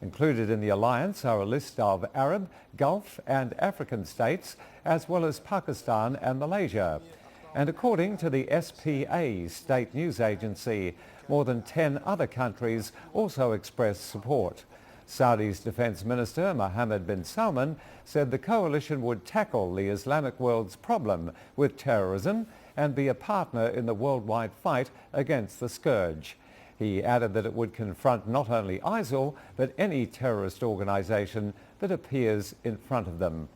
Included in the alliance are a list of Arab, Gulf and African states, as well as Pakistan and Malaysia. And according to the SPA state news agency, more than 10 other countries also expressed support. Saudi's Defence Minister Mohammed bin Salman said the coalition would tackle the Islamic world's problem with terrorism and be a partner in the worldwide fight against the scourge. He added that it would confront not only ISIL, but any terrorist organisation that appears in front of them.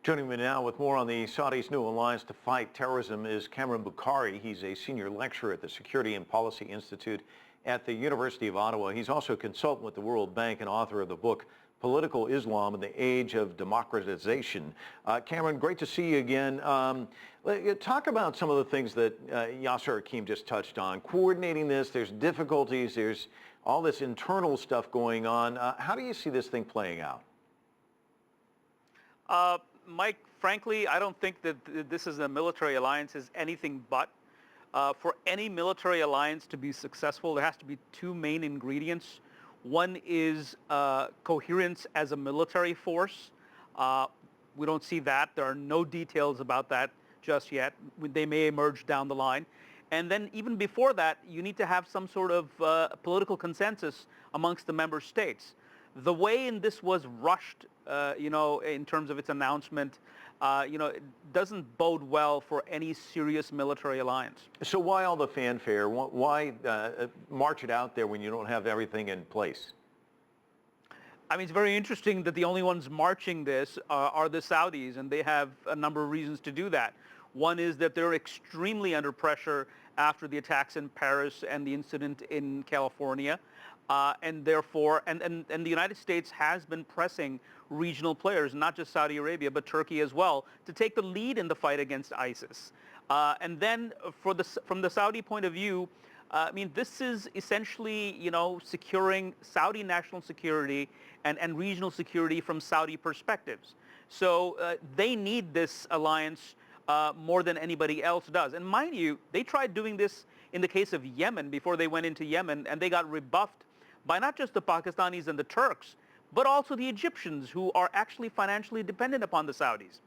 Joining me now with more on the Saudis' new alliance to fight terrorism is Cameron Bukhari. He's a senior lecturer at the Security and Policy Institute at the University of Ottawa. He's also a consultant with the World Bank and author of the book Political Islam in the Age of Democratization. Cameron, great to see you again. Talk about some of the things that Yasser Hakim just touched on. Coordinating this, there's difficulties, there's all this internal stuff going on. How do you see this thing playing out? Mike, frankly, I don't think that this is a military alliance is anything but. For any military alliance to be successful, there has to be two main ingredients. One is coherence as a military force. We don't see that. There are no details about that just yet. They may emerge down the line. And then even before that, you need to have some sort of political consensus amongst the member states. The way in this was rushed, in terms of its announcement, it doesn't bode well for any serious military alliance. So why all the fanfare? Why march it out there when you don't have everything in place? I mean, it's very interesting that the only ones marching this are the Saudis, and they have a number of reasons to do that. One is that they're extremely under pressure after the attacks in Paris and the incident in California. And therefore, and the United States has been pressing regional players, not just Saudi Arabia, but Turkey as well, to take the lead in the fight against ISIS. And then from the Saudi point of view, I mean, this is essentially, securing Saudi national security and regional security from Saudi perspectives. So they need this alliance more than anybody else does. And mind you, they tried doing this in the case of Yemen before they went into Yemen, and they got rebuffed by not just the Pakistanis and the Turks, but also the Egyptians, who are actually financially dependent upon the Saudis.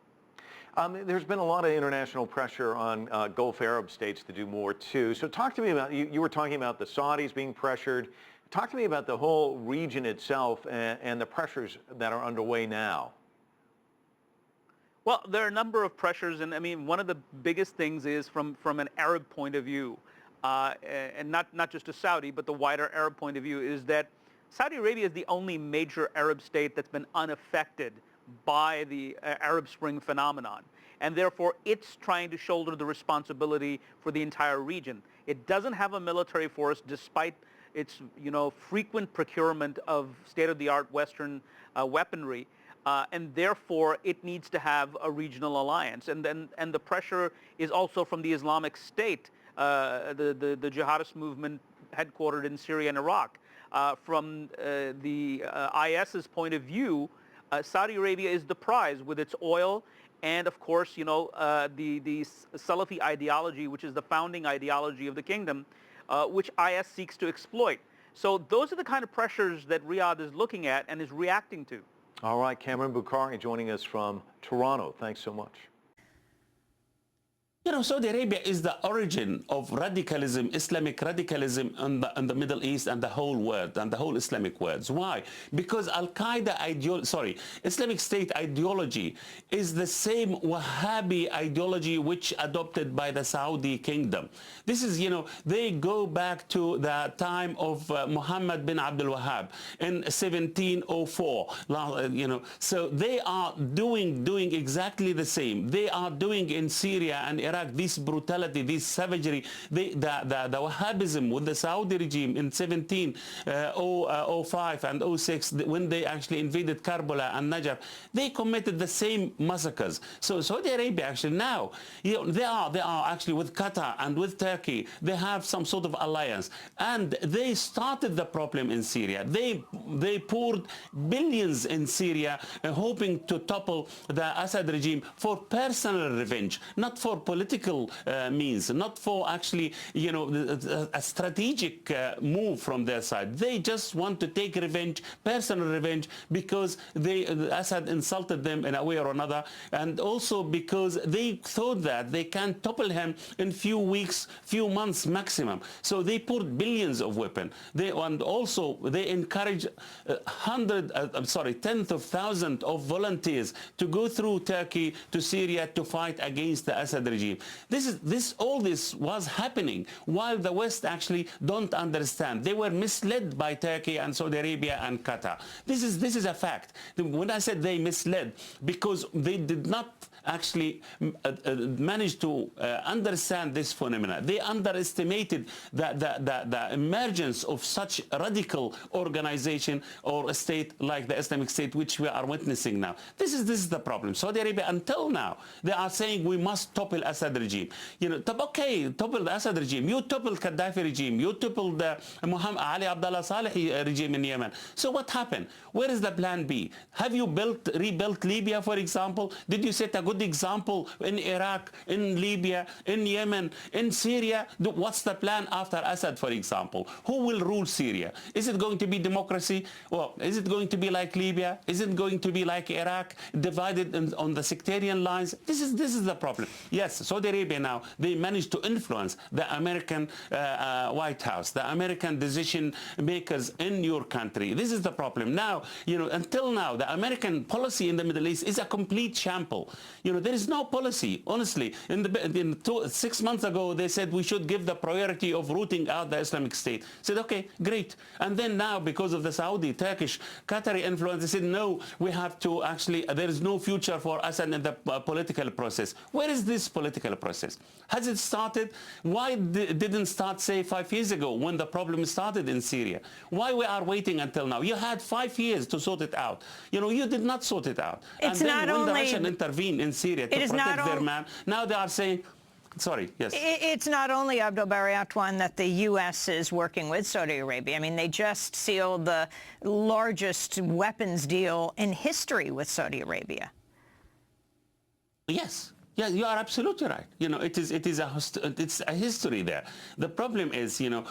There's been a lot of international pressure on Gulf Arab states to do more too. So talk to me about, you were talking about the Saudis being pressured. Talk to me about the whole region itself and the pressures that are underway now. Well, there are a number of pressures, and I mean, one of the biggest things is from an Arab point of view, and not just a Saudi, but the wider Arab point of view, is that Saudi Arabia is the only major Arab state that's been unaffected by the Arab Spring phenomenon. And therefore, it's trying to shoulder the responsibility for the entire region. It doesn't have a military force despite its frequent procurement of state-of-the-art Western weaponry. And therefore, it needs to have a regional alliance. And the pressure is also from the Islamic State, the jihadist movement headquartered in Syria and Iraq. From the IS's point of view, Saudi Arabia is the prize with its oil and, of course, the Salafi ideology, which is the founding ideology of the kingdom, which IS seeks to exploit. So those are the kind of pressures that Riyadh is looking at and is reacting to. All right, Cameron Bukhari joining us from Toronto. Thanks so much. Saudi Arabia is the origin of radicalism, Islamic radicalism in the Middle East and the whole world, and the whole Islamic world. Why? Because Islamic State ideology is the same Wahhabi ideology which adopted by the Saudi kingdom. This is, they go back to the time of Muhammad bin Abdul Wahhab in 1704, so they are doing exactly the same. They are doing in Syria and Iraq this brutality, this savagery, the Wahhabism with the Saudi regime in 1705 and 06, when they actually invaded Karbala and Najaf, they committed the same massacres. So Saudi Arabia actually now, they are actually with Qatar and with Turkey, they have some sort of alliance, and they started the problem in Syria. They poured billions in Syria, hoping to topple the Assad regime for personal revenge, not for political political means, not for actually, you know, a strategic move from their side. They just want to take revenge, personal revenge, because Assad insulted them in a way or another, and also because they thought that they can topple him in few weeks, few months maximum. So they poured billions of weapons. And also they encourage tens of thousands of volunteers to go through Turkey to Syria to fight against the Assad regime. All this was happening while the West actually don't understand. They were misled by Turkey and Saudi Arabia and Qatar. This is a fact. When I said they misled, because they did not actually manage to understand this phenomena. They underestimated the emergence of such radical organization or a state like the Islamic State, which we are witnessing now. This is the problem. Saudi Arabia, until now, they are saying we must topple Assad regime. You know, okay, topple the Assad regime. You topple Gaddafi regime. You topple the Muhammad Ali Abdullah Saleh regime in Yemen. So what happened? Where is the plan B? Have you rebuilt Libya, for example? Did you set a good example in Iraq, in Libya, in Yemen, in Syria? What's the plan after Assad, for example? Who will rule Syria? Is it going to be democracy? Well, is it going to be like Libya? Is it going to be like Iraq, divided on the sectarian lines? This is the problem. Yes, Saudi Arabia now, they managed to influence the American White House, the American decision makers in your country. This is the problem. Now, you know, until now, the American policy in the Middle East is a complete shamble. You know, there is no policy, honestly. 6 months ago, they said we should give the priority of rooting out the Islamic State. Said, okay, great. And then now, because of the Saudi, Turkish, Qatari influence, they said, no, we have to actually, there is no future for Assad in the political process. Where is this political process? Has it started? Why didn't start, say, 5 years ago when the problem started in Syria? Why we are waiting until now? You had 5 years to sort it out. You know, you did not sort it out. It's and then not when only, the Russian intervened in Syria to protect their man, now they are saying, sorry, yes. It's not only, Abdel Bari Atwan, that the U.S. is working with Saudi Arabia. I mean, they just sealed the largest weapons deal in history with Saudi Arabia. Yes. Yeah, you are absolutely right. You know, it's a history there. The problem is, you know,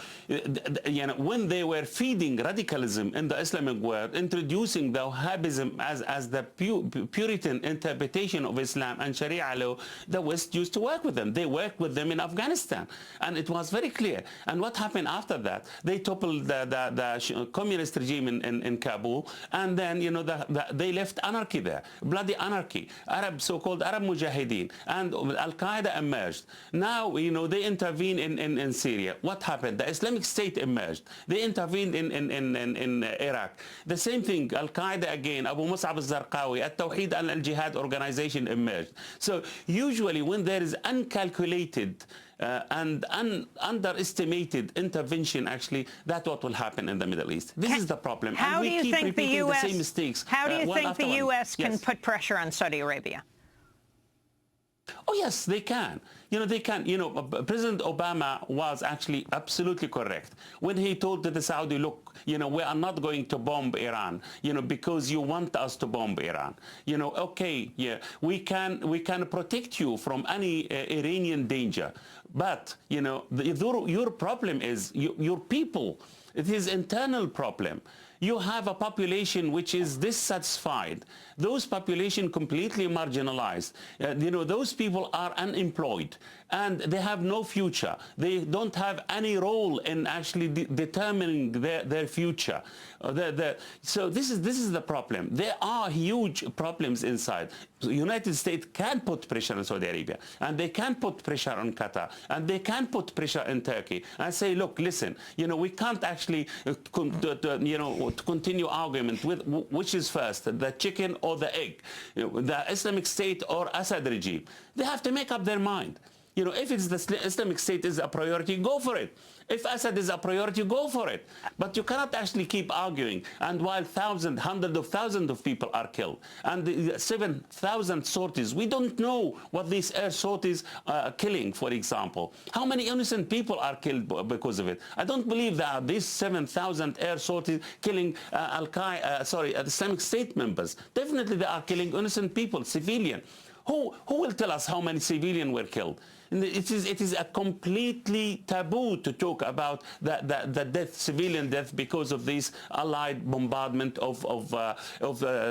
when they were feeding radicalism in the Islamic world, introducing the Wahhabism as the Puritan interpretation of Islam and Sharia law, the West used to work with them. They worked with them in Afghanistan, and it was very clear. And what happened after that? They toppled the communist regime in Kabul, and then, you know, they left anarchy there, bloody anarchy, so-called Arab Mujahideen. And Al-Qaeda emerged. Now, you know, they intervene in Syria. What happened? The Islamic State emerged. They intervened in Iraq. The same thing, Al-Qaeda again, Abu Mus'ab al-Zarqawi, Al-Tawheed and Al-Jihad organization emerged. So usually when there is uncalculated and underestimated intervention, actually, that's what will happen in the Middle East. This is the problem. How and we keep repeating the same mistakes. How do you think the U.S. can Yes. put pressure on Saudi Arabia? Oh, yes, they can. You know, they can. You know, President Obama was actually absolutely correct when he told the Saudi, look, you know, we are not going to bomb Iran, you know, because you want us to bomb Iran. You know, okay, yeah, we can protect you from any Iranian danger. But, you know, your problem is your people. It is internal problem. You have a population which is dissatisfied. Those population completely marginalized. You know, those people are unemployed and they have no future. They don't have any role in actually determining their future. So this is the problem. There are huge problems inside. The United States can put pressure on Saudi Arabia, and they can put pressure on Qatar, and they can put pressure in Turkey, and say, look, listen, you know, we can't actually, continue argument with which is first, the chicken or the egg, you know, the Islamic State or Assad regime. They have to make up their mind. You know, if it's the Islamic State is a priority, go for it. If Assad is a priority, go for it. But you cannot actually keep arguing. And while hundreds of thousands of people are killed, and the 7,000 sorties, we don't know what these air sorties are killing, for example. How many innocent people are killed because of it? I don't believe that these 7,000 air sorties killing Islamic State members. Definitely they are killing innocent people, civilian. Who will tell us how many civilians were killed? And it is a completely taboo to talk about the death, civilian death, because of this allied bombardment of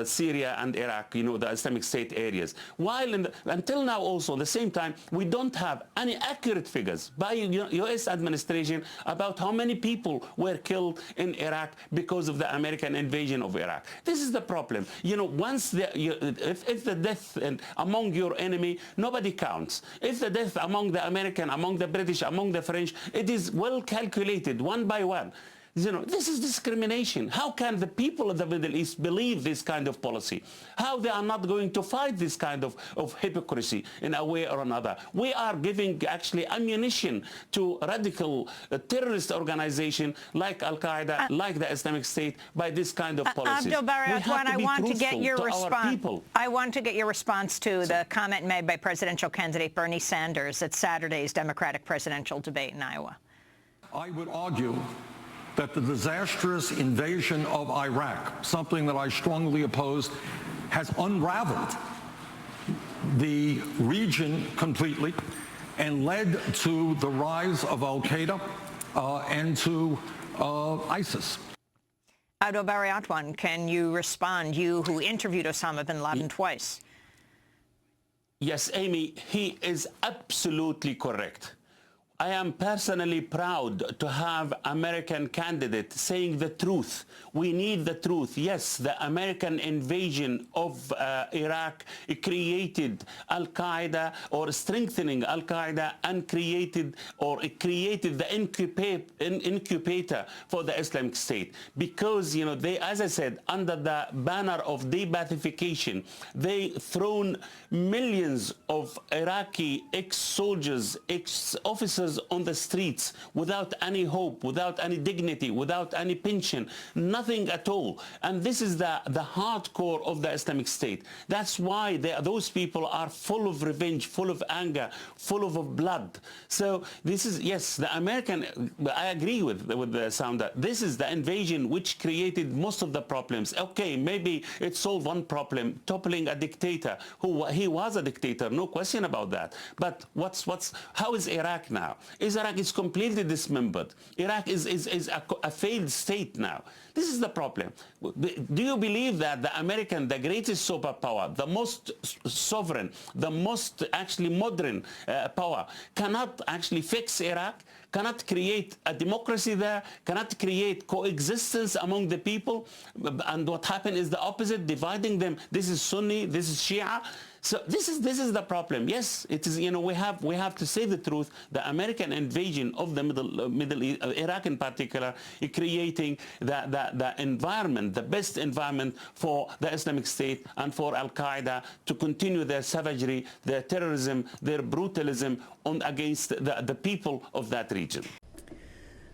Syria and Iraq, the Islamic State areas. While until now also, at the same time, we don't have any accurate figures by U.S. administration about how many people were killed in Iraq because of the American invasion of Iraq. This is the problem. Once if the death among your enemy, nobody counts. If the death among the American, among the British, among the French, it is well calculated one by one. This is discrimination. How can the people of the Middle East believe this kind of policy? How they are not going to fight this kind of hypocrisy in a way or another? We are giving actually ammunition to radical terrorist organization like Al-Qaeda, like the Islamic State, by this kind of policy. Abdel Bari Atwan, I want to get your response. I want to get your response to the comment made by presidential candidate Bernie Sanders at Saturday's Democratic presidential debate in Iowa. I would argue that the disastrous invasion of Iraq, something that I strongly oppose, has unraveled the region completely and led to the rise of Al-Qaeda and to ISIS. Abdel Bari Atwan, can you respond, you who interviewed Osama bin Laden twice? Yes, Amy, he is absolutely correct. I am personally proud to have American candidate saying the truth. We need the truth. Yes, the American invasion of Iraq created Al-Qaeda, or strengthening Al-Qaeda, and created the incubator for the Islamic State. Because, they, as I said, under the banner of de-Baathification, they thrown millions of Iraqi ex-soldiers, ex-officers on the streets without any hope, without any dignity, without any pension, nothing at all. And this is the hardcore of the Islamic State. That's why those people are full of revenge, full of anger, full of blood. So this is, yes, the American, I agree with the sounder. This is the invasion which created most of the problems. Okay, maybe it solved one problem, toppling a dictator he was a dictator, no question about that. But how is Iraq now? Iraq is completely dismembered. Iraq is a failed state now. This is the problem. Do you believe that the greatest superpower, the most sovereign, the most actually modern power, cannot actually fix Iraq, cannot create a democracy there, cannot create coexistence among the people? And what happened is the opposite, dividing them. This is Sunni, this is Shia. So this is the problem. Yes, it is. We have to say the truth. The American invasion of the Middle East, Iraq in particular, is creating the environment, the best environment for the Islamic State and for Al-Qaeda to continue their savagery, their terrorism, their brutalism against the people of that region.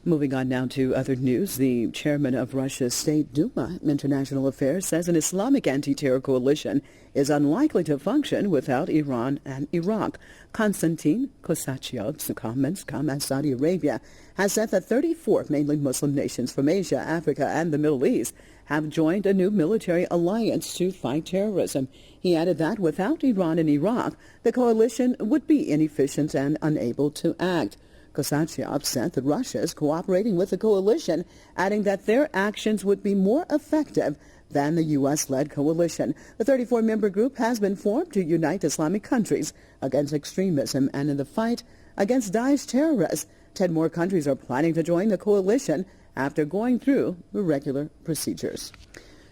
Moving on now to other news, the chairman of Russia's State Duma International Affairs says an Islamic anti-terror coalition is unlikely to function without Iran and Iraq. Konstantin Kosachev comments come as Saudi Arabia has said that 34 mainly Muslim nations from Asia, Africa, and the Middle East have joined a new military alliance to fight terrorism. He added that without Iran and Iraq, the coalition would be inefficient and unable to act. Kosachev said that Russia is cooperating with the coalition, adding that their actions would be more effective than the U.S.-led coalition. The 34-member group has been formed to unite Islamic countries against extremism and in the fight against Daesh terrorists. 10 more countries are planning to join the coalition after going through the regular procedures.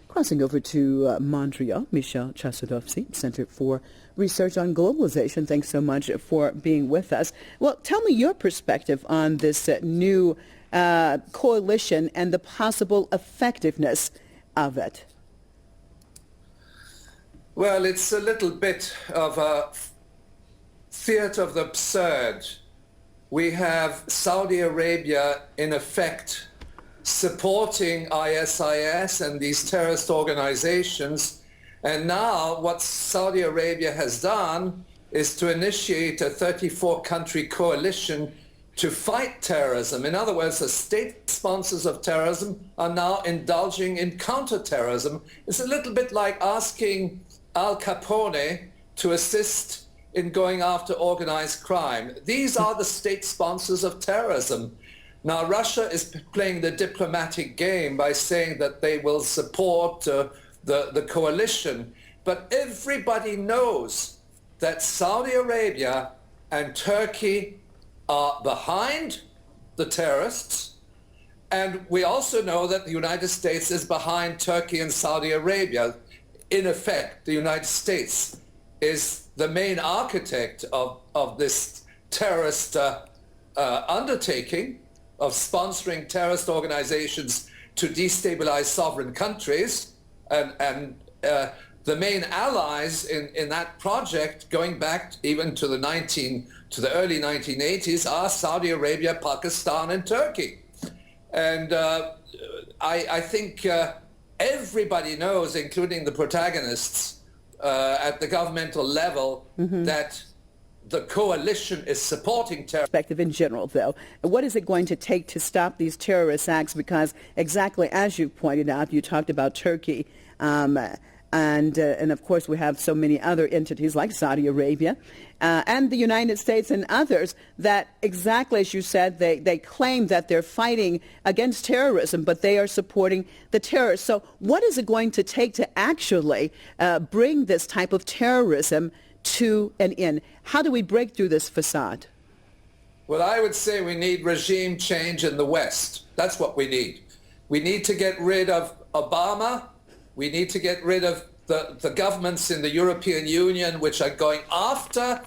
Crossing over to Montreal, Michel Chassodovsky, Center for Research on Globalization. Thanks so much for being with us. Well, tell me your perspective on this new coalition and the possible effectiveness of it. Well, it's a little bit of a theater of the absurd. We have Saudi Arabia, in effect, supporting ISIS and these terrorist organizations. And now what Saudi Arabia has done is to initiate a 34-country coalition to fight terrorism. In other words, the state sponsors of terrorism are now indulging in counterterrorism. It's a little bit like asking Al Capone to assist in going after organized crime. These are the state sponsors of terrorism. Now, Russia is playing the diplomatic game by saying that they will support the coalition. But everybody knows that Saudi Arabia and Turkey are behind the terrorists. And we also know that the United States is behind Turkey and Saudi Arabia. In effect, the United States is the main architect of this terrorist undertaking of sponsoring terrorist organizations to destabilize sovereign countries, and the main allies in that project, going back even to the early 1980s, are Saudi Arabia, Pakistan, and Turkey. And I think everybody knows, including the protagonists at the governmental level, that the coalition is supporting terror. Perspective in general, though, what is it going to take to stop these terrorist acts? Because exactly as you pointed out, you talked about Turkey, and of course we have so many other entities like Saudi Arabia and the United States and others that, exactly as you said, they claim that they're fighting against terrorism, but they are supporting the terrorists. So what is it going to take to actually bring this type of terrorism to an end? How do we break through this facade? Well, I would say we need regime change in the West. That's what we need. We need to get rid of Obama. We need to get rid of the governments in the European Union which are going after,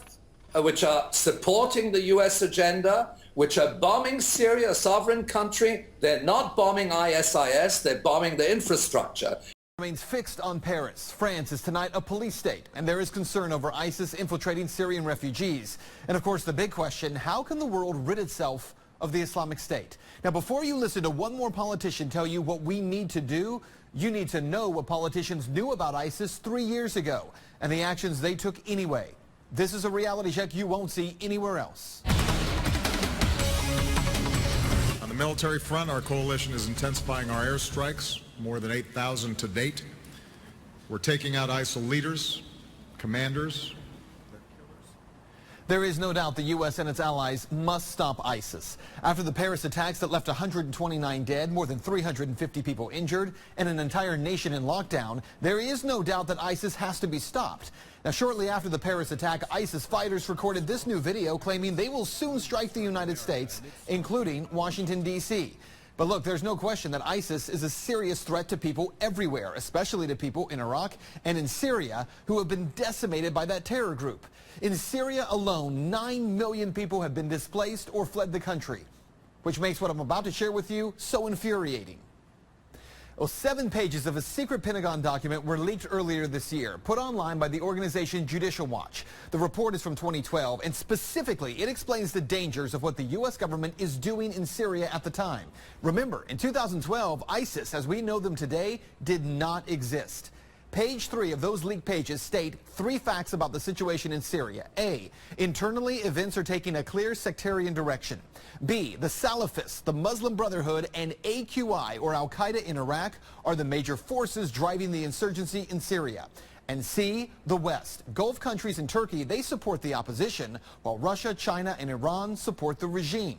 which are supporting the US agenda, which are bombing Syria, a sovereign country. They're not bombing ISIS, they're bombing the infrastructure. Remains fixed on Paris. France is tonight a police state, and there is concern over ISIS infiltrating Syrian refugees. And of course, the big question, how can the world rid itself of the Islamic State? Now, before you listen to one more politician tell you what we need to do, you need to know what politicians knew about ISIS 3 years ago and the actions they took anyway. This is a reality check you won't see anywhere else. On the military front, our coalition is intensifying our airstrikes, more than 8,000 to date. We're taking out ISIL leaders, commanders. There is no doubt the U.S. and its allies must stop ISIS. After the Paris attacks that left 129 dead, more than 350 people injured, and an entire nation in lockdown, there is no doubt that ISIS has to be stopped. Now, shortly after the Paris attack, ISIS fighters recorded this new video claiming they will soon strike the United States, including Washington, D.C. But look, there's no question that ISIS is a serious threat to people everywhere, especially to people in Iraq and in Syria who have been decimated by that terror group. In Syria alone, 9 million people have been displaced or fled the country, which makes what I'm about to share with you so infuriating. Well, 7 pages of a secret Pentagon document were leaked earlier this year, put online by the organization Judicial Watch. The report is from 2012, and specifically, it explains the dangers of what the U.S. government is doing in Syria at the time. Remember, in 2012, ISIS, as we know them today, did not exist. Page 3 of those leaked pages state 3 facts about the situation in Syria. A, internally, events are taking a clear sectarian direction. B, the Salafists, the Muslim Brotherhood, and AQI, or Al-Qaeda in Iraq, are the major forces driving the insurgency in Syria. And C, the West. Gulf countries and Turkey, they support the opposition, while Russia, China, and Iran support the regime.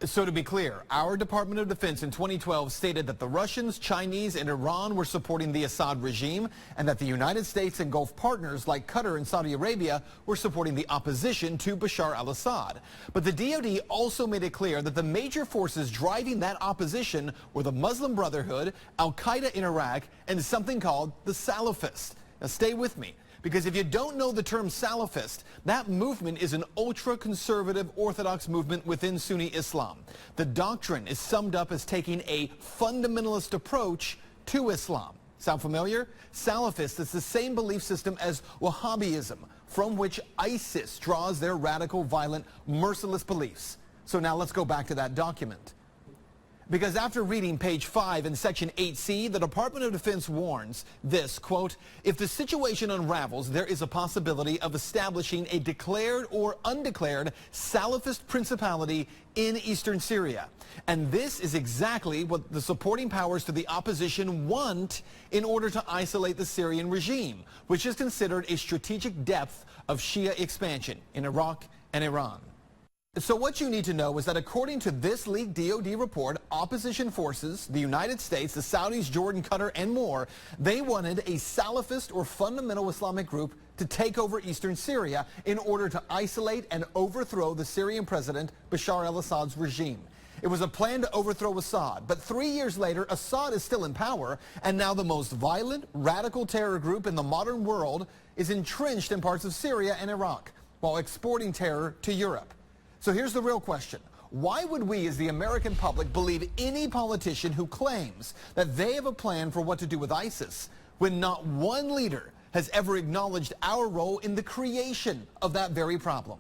So to be clear, our Department of Defense in 2012 stated that the Russians, Chinese, and Iran were supporting the Assad regime, and that the United States and Gulf partners like Qatar and Saudi Arabia were supporting the opposition to Bashar al-Assad. But the DoD also made it clear that the major forces driving that opposition were the Muslim Brotherhood, Al-Qaeda in Iraq, and something called the Salafists. Now stay with me, because if you don't know the term Salafist, that movement is an ultra-conservative Orthodox movement within Sunni Islam. The doctrine is summed up as taking a fundamentalist approach to Islam. Sound familiar? Salafist is the same belief system as Wahhabism, from which ISIS draws their radical, violent, merciless beliefs. So now let's go back to that document. Because after reading page 5 in section 8C, the Department of Defense warns this, quote, if the situation unravels, there is a possibility of establishing a declared or undeclared Salafist principality in eastern Syria. And this is exactly what the supporting powers to the opposition want in order to isolate the Syrian regime, which is considered a strategic depth of Shia expansion in Iraq and Iran. So what you need to know is that according to this leaked DoD report, opposition forces, the United States, the Saudis, Jordan, Qatar, and more, they wanted a Salafist or fundamental Islamic group to take over eastern Syria in order to isolate and overthrow the Syrian president Bashar al-Assad's regime. It was a plan to overthrow Assad, but 3 years later, Assad is still in power, and now the most violent, radical terror group in the modern world is entrenched in parts of Syria and Iraq, while exporting terror to Europe. So here's the real question. Why would we as the American public believe any politician who claims that they have a plan for what to do with ISIS when not one leader has ever acknowledged our role in the creation of that very problem?